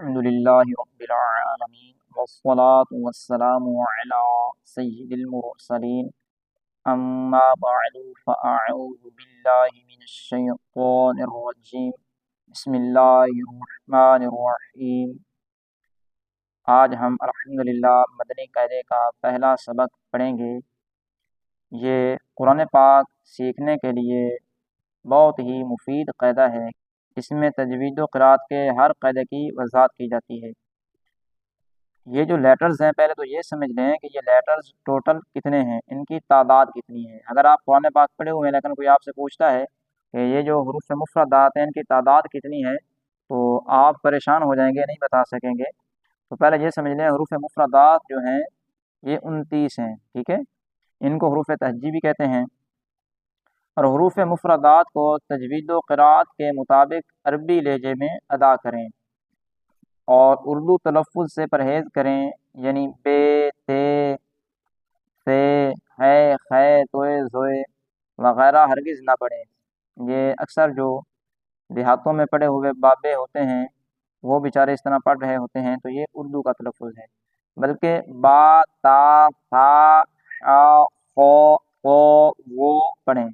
الحمدللہ رب العالمین والصلاة والسلام علی سید المرسلین اما بعد فاعوذ باللہ من الشیطان الرجیم بسم اللہ الرحمن الرحیم۔ آج ہم الحمدللہ مدنی قاعدے کا پہلا سبق پڑھیں گے۔ یہ قرآن پاک سیکھنے کے لیے بہت ہی مفید قاعدہ ہے۔ اس میں تجوید و قرأت کے ہر قاعدے کی وضاحت کی جاتی ہے۔ یہ جو لیٹرز ہیں، پہلے تو یہ سمجھ لیں کہ یہ لیٹرز ٹوٹل کتنے ہیں، ان کی تعداد کتنی ہے۔ اگر آپ قرآن پاک پڑھے ہوئے ہیں لیکن کوئی آپ سے پوچھتا ہے کہ یہ جو حروف مفردات ہیں ان کی تعداد کتنی ہے، تو آپ پریشان ہو جائیں گے، نہیں بتا سکیں گے۔ تو پہلے یہ سمجھ لیں حروف مفردات جو ہیں یہ 29 ہیں، ٹھیک ہے۔ ان کو حروف تہجی بھی کہتے ہیں، اور حروف مفردات کو تجوید و قرأت کے مطابق عربی لہجے میں ادا کریں اور اردو تلفظ سے پرہیز کریں، یعنی بے، تے، سے، ہے، خے، توئے، زوئے وغیرہ ہرگز نہ پڑھیں۔ یہ اکثر جو دیہاتوں میں پڑھے ہوئے بابے ہوتے ہیں وہ بیچارے اس طرح پڑھ رہے ہوتے ہیں، تو یہ اردو کا تلفظ ہے، بلکہ با، تا، ثا، ح، خ، قو، وہ پڑھیں۔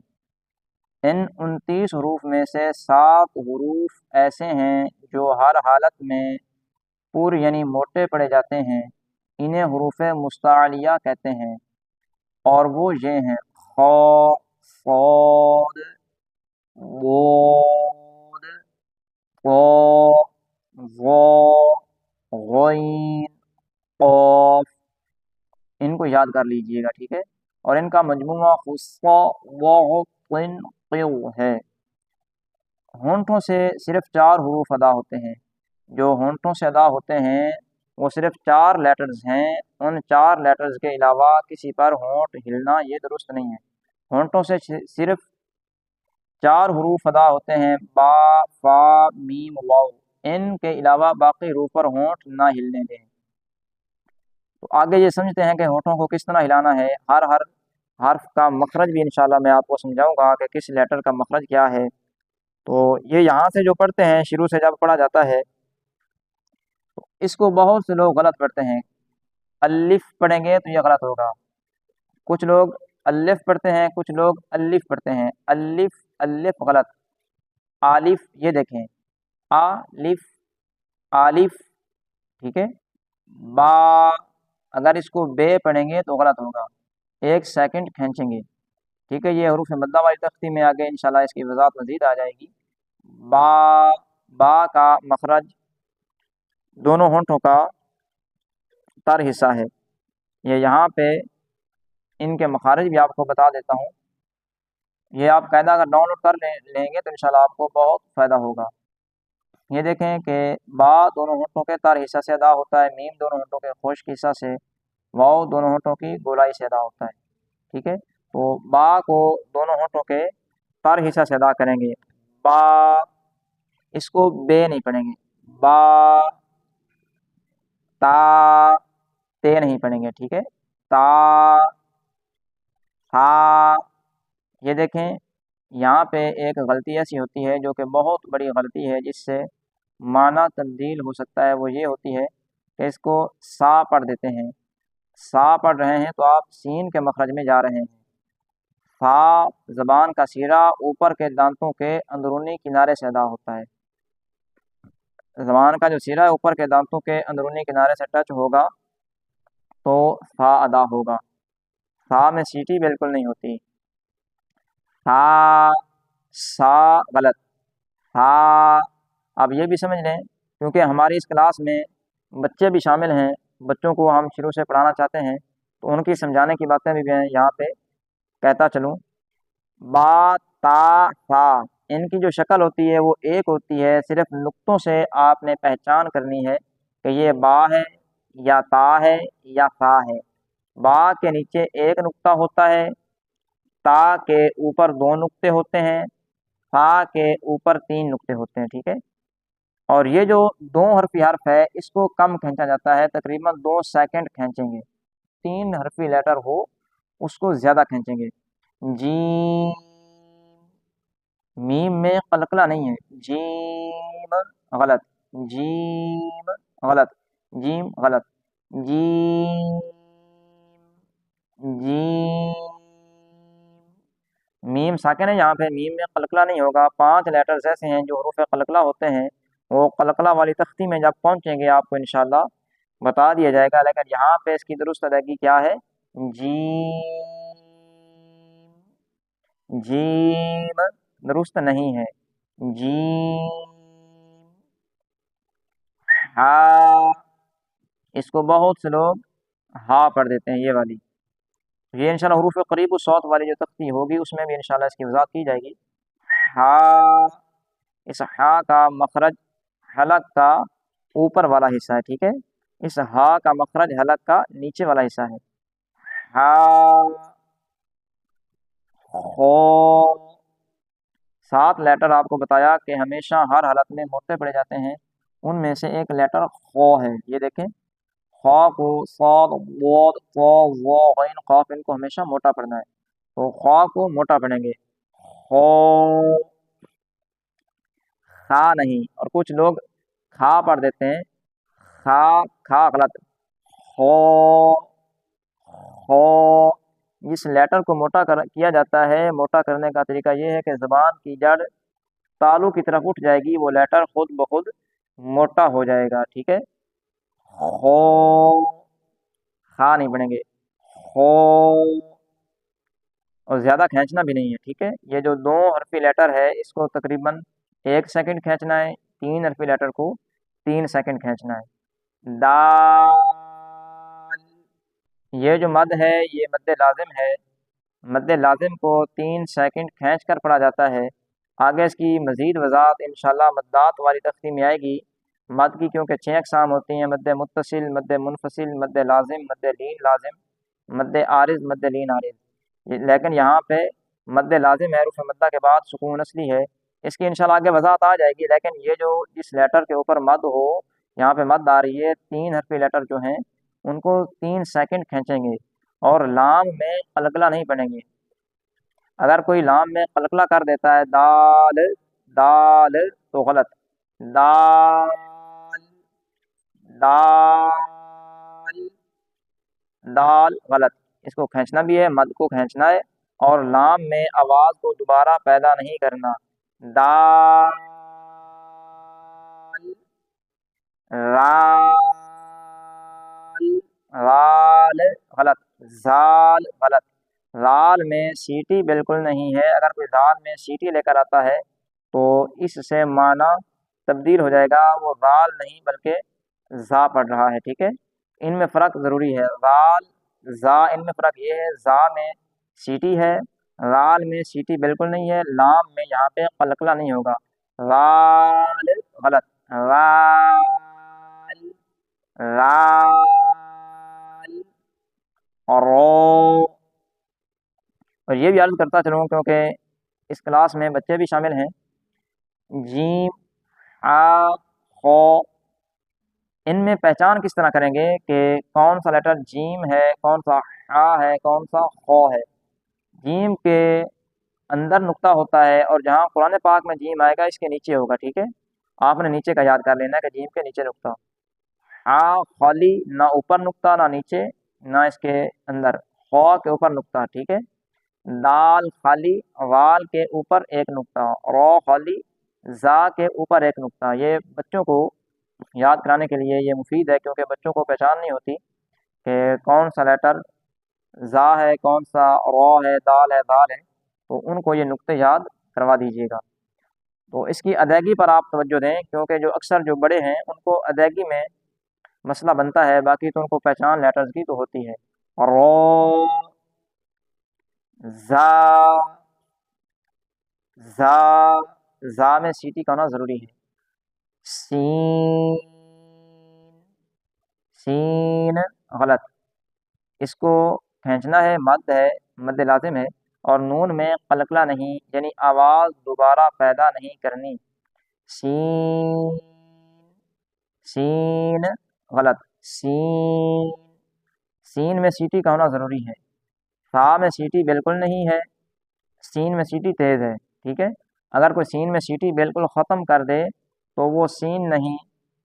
ان 29 حروف میں سے 7 حروف ایسے ہیں جو ہر حالت میں پر یعنی موٹے پڑھے جاتے ہیں، انہیں حروف مستعلیہ کہتے ہیں، اور وہ یہ ہیں: خ، صاد، ضاد، ط، ظ، غین، قاف۔ ان کو یاد کر لیجئے گا، ٹھیک ہے۔ اور ان کا مجموعہ خص، و، قن، قو ہے۔ ہونٹوں سے صرف 4 حروف ادا ہوتے ہیں۔ جو ہونٹوں سے ادا ہوتے ہیں وہ صرف 4 لیٹرز ہیں۔ ان 4 لیٹرز کے علاوہ کسی پر ہونٹ ہلنا یہ درست نہیں ہے۔ ہونٹوں سے صرف 4 حروف ادا ہوتے ہیں: با، فا، میم، واو۔ ان کے علاوہ باقی حروف پر ہونٹ نہ ہلنے دیں۔ تو آگے یہ سمجھتے ہیں کہ ہونٹوں کو کس طرح ہلانا ہے۔ ہر حرف کا مخرج بھی انشاءاللہ میں آپ کو سمجھاؤں گا کہ کس لیٹر کا مخرج کیا ہے۔ تو یہ یہاں سے جو پڑھتے ہیں، شروع سے جب پڑھا جاتا ہے تو اس کو بہت سے لوگ غلط پڑھتے ہیں۔ الف پڑھیں گے تو یہ غلط ہوگا۔ کچھ لوگ الف پڑھتے ہیں، کچھ لوگ الف پڑھتے ہیں۔ الف، الف غلط۔ آلف، یہ دیکھیں، آلف، آلف، ٹھیک ہے۔ با، اگر اس کو بے پڑھیں گے تو غلط ہوگا، 1 سیکنڈ کھینچیں گے، ٹھیک ہے۔ یہ حروف مدہ والی تختی میں آگے انشاءاللہ اس کی وضاحت مزید آ جائے گی۔ با، با کا مخرج دونوں ہونٹوں کا تر حصہ ہے۔ یہ یہاں پہ ان کے مخارج بھی آپ کو بتا دیتا ہوں۔ یہ آپ قاعدہ اگر ڈاؤن لوڈ کر لیں گے تو انشاءاللہ آپ کو بہت فائدہ ہوگا۔ یہ دیکھیں کہ با دونوں ہونٹوں کے تر حصہ سے ادا ہوتا ہے، میم دونوں ہونٹوں کے خشک حصہ سے، واو دونوں ہونٹوں کی گولائی سے ادا ہوتا ہے، ٹھیک ہے۔ تو با کو دونوں ہونٹوں کے تر حصہ سے ادا کریں گے۔ با، اس کو بے نہیں پڑھیں گے۔ با، تا، تے نہیں پڑھیں گے، ٹھیک ہے۔ تا، تھا۔ یہ دیکھیں یہاں پہ ایک غلطی ایسی ہوتی ہے جو کہ بہت بڑی غلطی ہے، جس سے معنی تبدیل ہو سکتا ہے۔ وہ یہ ہوتی ہے کہ اس کو سا پڑھ دیتے ہیں۔ سا پڑھ رہے ہیں تو آپ سین کے مخرج میں جا رہے ہیں۔ فا، زبان کا سیرہ اوپر کے دانتوں کے اندرونی کنارے سے ادا ہوتا ہے۔ زبان کا جو سیرہ ہے اوپر کے دانتوں کے اندرونی کنارے سے ٹچ ہوگا تو فا ادا ہوگا۔ فا میں سیٹی بالکل نہیں ہوتی۔ فا، سا غلط۔ فا، اب یہ بھی سمجھ لیں کیونکہ ہماری اس کلاس میں بچے بھی شامل ہیں، بچوں کو ہم شروع سے پڑھانا چاہتے ہیں، تو ان کی سمجھانے کی باتیں بھی میں یہاں پہ کہتا چلوں۔ با، تا، فا، ان کی جو شکل ہوتی ہے وہ ایک ہوتی ہے، صرف نقطوں سے آپ نے پہچان کرنی ہے کہ یہ با ہے یا تا ہے یا فا ہے۔ با کے نیچے ایک نقطہ ہوتا ہے، تا کے اوپر 2 نقطے ہوتے ہیں، فا کے اوپر 3 نقطے ہوتے ہیں، ٹھیک ہے۔ اور یہ جو 2 حرفی حرف ہے اس کو کم کھینچا جاتا ہے، تقریباً 2 سیکنڈ کھینچیں گے۔ 3 حرفی لیٹر ہو اس کو زیادہ کھینچیں گے۔ جیم، میم میں قلقلہ نہیں ہے، جیم غلط۔ جیم غلط، جیم غلط، جیم جیم، میم ساکن ہے یہاں پہ، میم میں قلقلہ نہیں ہوگا۔ 5 لیٹرز ایسے ہیں جو حروف قلقلہ ہوتے ہیں، وہ قلقلہ والی تختی میں جب پہنچیں گے آپ کو انشاءاللہ بتا دیا جائے گا، لیکن یہاں پہ اس کی درست ادائیگی کیا ہے؟ جیم، جیم درست نہیں ہے، جیم، ہا، اس کو بہت سے لوگ ہا پڑھ دیتے ہیں، یہ والی، یہ انشاءاللہ حروف قریب الصوت والی جو تختی ہوگی اس میں بھی انشاءاللہ اس کی وضاحت کی جائے گی۔ ہا، اس ہا کا مخرج حلق کا اوپر والا حصہ ہے، ٹھیک ہے، اس ہا کا مخرج حلق کا نیچے والا حصہ ہے۔ ہا، خو، 7 لیٹر آپ کو بتایا کہ ہمیشہ ہر حالت میں موٹے پڑے جاتے ہیں، ان میں سے ایک لیٹر خو ہے، یہ دیکھیں، خا کو صاد ضاد طا ظا غین قاف ان کو ہمیشہ موٹا پڑھنا ہے، تو خا کو موٹا پڑھیں گے، خو، خا نہیں، اور کچھ لوگ کھا پڑھ دیتے ہیں، کھا، کھا غلط، خو، خو، جس لیٹر کو موٹا کیا جاتا ہے، موٹا کرنے کا طریقہ یہ ہے کہ زبان کی جڑ تالو کی طرف اٹھ جائے گی، وہ لیٹر خود بخود موٹا ہو جائے گا، ٹھیک ہے، خو، خا نہیں پڑھیں گے، خو، اور زیادہ کھینچنا بھی نہیں ہے، ٹھیک ہے، یہ جو 2 حرفی لیٹر ہے اس کو تقریباً 1 سیکنڈ کھینچنا ہے، 3 حرفی لیٹر کو 3 سیکنڈ کھینچنا ہے۔ دال، یہ جو مد ہے یہ مد لازم ہے، مد لازم کو 3 سیکنڈ کھینچ کر پڑھا جاتا ہے، آگے اس کی مزید وضاحت انشاءاللہ مدات والی تختی میں آئے گی۔ مد کی کیونکہ 6 اقسام ہوتی ہیں، مد متصل، مد منفصل، مد لازم، مد لین لازم، مد عارض، مد لین عارض، لیکن یہاں پہ مد لازم ہے، حروف مدہ کے بعد سکون اصلی ہے، اس کی انشاءاللہ آگے وضاحت آ جائے گی، لیکن یہ جو جس لیٹر کے اوپر مد ہو، یہاں پہ مد آ رہی ہے، 3 حرفی لیٹر جو ہیں ان کو 3 سیکنڈ کھینچیں گے، اور لام میں قلقلہ نہیں پڑھیں گے، اگر کوئی لام میں قلقلہ کر دیتا ہے، دال، دال تو غلط، دال، دال، دال غلط، اس کو کھینچنا بھی ہے، مد کو کھینچنا ہے، اور لام میں آواز کو دوبارہ پیدا نہیں کرنا، دال، رال، رال غلط، زال غلط، رال میں سیٹی بالکل نہیں ہے، اگر کوئی رال میں سیٹی لے کر آتا ہے تو اس سے معنی تبدیل ہو جائے گا، وہ رال نہیں بلکہ زا پڑھ رہا ہے، ٹھیک ہے، ان میں فرق ضروری ہے، رال زا، ان میں فرق یہ ہے، زا میں سیٹی ہے، رال میں سیٹی بالکل نہیں ہے، لام میں یہاں پہ قلقلہ نہیں ہوگا، رال غلط، رال، رال، اور رو، اور یہ بھی عرض کرتا چلوں کیونکہ اس کلاس میں بچے بھی شامل ہیں، جیم، آ، خو، ان میں پہچان کس طرح کریں گے کہ کون سا لیٹر جیم ہے، کون سا آ ہے، کون سا خو ہے؟ جیم کے اندر نقطہ ہوتا ہے، اور جہاں قرآن پاک میں جیم آئے گا اس کے نیچے ہوگا، ٹھیک ہے، آپ نے نیچے کا یاد کر لینا ہے کہ جیم کے نیچے نقطہ، آ خالی، نہ اوپر نقطہ نہ نیچے نہ اس کے اندر، خو کے اوپر نقطہ، ٹھیک ہے، دال خالی، وال کے اوپر ایک نقطہ، رو خالی، زا کے اوپر ایک نقطہ، یہ بچوں کو یاد کرانے کے لیے یہ مفید ہے، کیونکہ بچوں کو پہچان نہیں ہوتی کہ کون سا لیٹر زا ہے، کون سا رو ہے، دال ہے، دال ہے، تو ان کو یہ نقطے یاد کروا دیجیے گا، تو اس کی ادائیگی پر آپ توجہ دیں، کیونکہ جو اکثر جو بڑے ہیں ان کو ادائیگی میں مسئلہ بنتا ہے، باقی تو ان کو پہچان لیٹرز کی تو ہوتی ہے، رو، زا، زا، زا میں سیٹی کا ہونا ضروری ہے، سین، سین غلط، اس کو کھینچنا ہے، مد ہے، مد لازم ہے، اور نون میں قلقلہ نہیں، یعنی آواز دوبارہ پیدا نہیں کرنی، سین، سین غلط، سین، سین میں سیٹی کا ہونا ضروری ہے، فا میں سیٹی بالکل نہیں ہے، سین میں سیٹی تیز ہے، ٹھیک ہے، اگر کوئی سین میں سیٹی بالکل ختم کر دے تو وہ سین نہیں،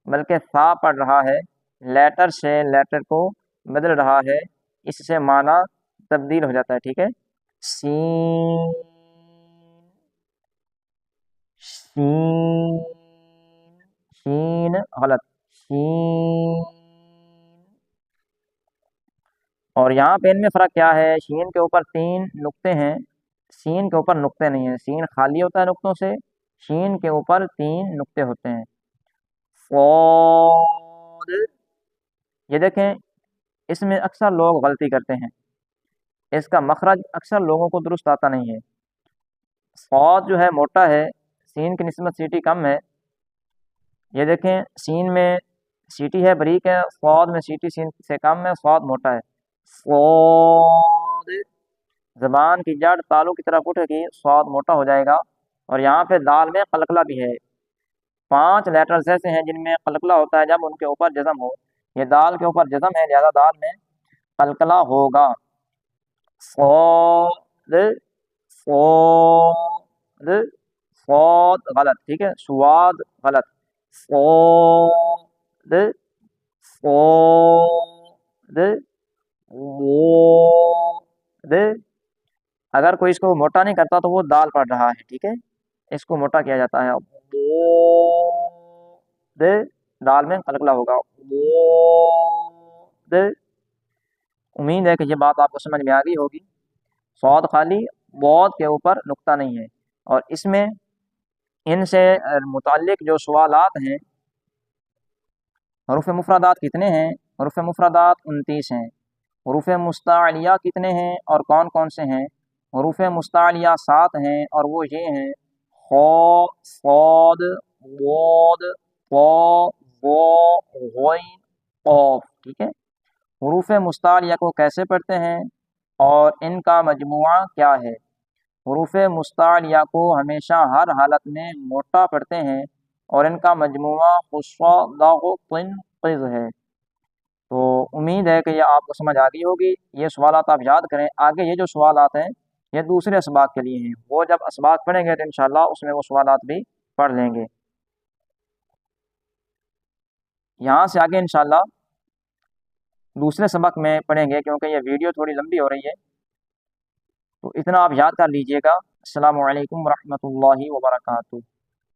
بلکہ سا پڑھ رہا ہے، لیٹر سے لیٹر کو بدل رہا ہے، اس سے معنی تبدیل ہو جاتا ہے، ٹھیک ہے۔ سین، شین، شین غلط، شین۔ اور یہاں پہ ان میں فرق کیا ہے، شین کے اوپر 3 نقطے ہیں، سین کے اوپر نقطے نہیں ہیں، سین خالی ہوتا ہے نقطوں سے، شین کے اوپر 3 نقطے ہوتے ہیں۔ صاد، یہ دیکھیں اس میں اکثر لوگ غلطی کرتے ہیں، اس کا مخرج اکثر لوگوں کو درست آتا نہیں ہے۔ صاد جو ہے موٹا ہے، سین کی نسبت سیٹی کم ہے، یہ دیکھیں سین میں سیٹی ہے بریک ہے، صاد میں سیٹی سین سے کم ہے، صاد موٹا ہے۔ صاد، زبان کی جڑ تالو کی طرف اٹھے گی، صاد موٹا ہو جائے گا۔ اور یہاں پہ دال میں قلقلہ بھی ہے، 5 لیٹرز ایسے ہیں جن میں قلقلہ ہوتا ہے جب ان کے اوپر جزم ہو، یہ دال کے اوپر جزم ہے لہذا دال میں قلقلہ ہوگا۔ صاد، صاد، صاد غلط، ٹھیک ہے، سواد غلط، صاد، صاد، واد۔ اگر کوئی اس کو موٹا نہیں کرتا تو وہ دال پڑھ رہا ہے، ٹھیک ہے، اس کو موٹا کیا جاتا ہے، واد، دال میں قلقلہ ہوگا، واد۔ امید ہے کہ یہ بات آپ کو سمجھ میں آ گئی ہوگی۔ صاد خالی، واد کے اوپر نقطہ نہیں ہے۔ اور اس میں ان سے متعلق جو سوالات ہیں، حروف مفردات کتنے ہیں؟ حروف مفردات 29 ہیں۔ حروف مستعلیہ کتنے ہیں اور کون کون سے ہیں؟ حروف مستعلیہ 7 ہیں اور وہ یہ ہیں: خ، صاد، واد، طا، ظا، غین، قاف، ٹھیک ہے۔ حروف مستعلیہ کو کیسے پڑھتے ہیں اور ان کا مجموعہ کیا ہے؟ حروف مستعلیہ کو ہمیشہ ہر حالت میں موٹا پڑھتے ہیں اور ان کا مجموعہ خصا ضاغ طن قز ہے۔ تو امید ہے کہ یہ آپ کو سمجھ آ گئی ہوگی، یہ سوالات آپ یاد کریں۔ آگے یہ جو سوالات ہیں یہ دوسرے اسباق کے لیے ہیں، وہ جب اسباق پڑھیں گے تو انشاءاللہ اس میں وہ سوالات بھی پڑھ لیں گے۔ یہاں سے آگے انشاءاللہ دوسرے سبق میں پڑھیں گے کیونکہ یہ ویڈیو تھوڑی لمبی ہو رہی ہے، تو اتنا آپ یاد کر لیجئے گا۔ السلام علیکم ورحمۃ اللہ وبرکاتہ۔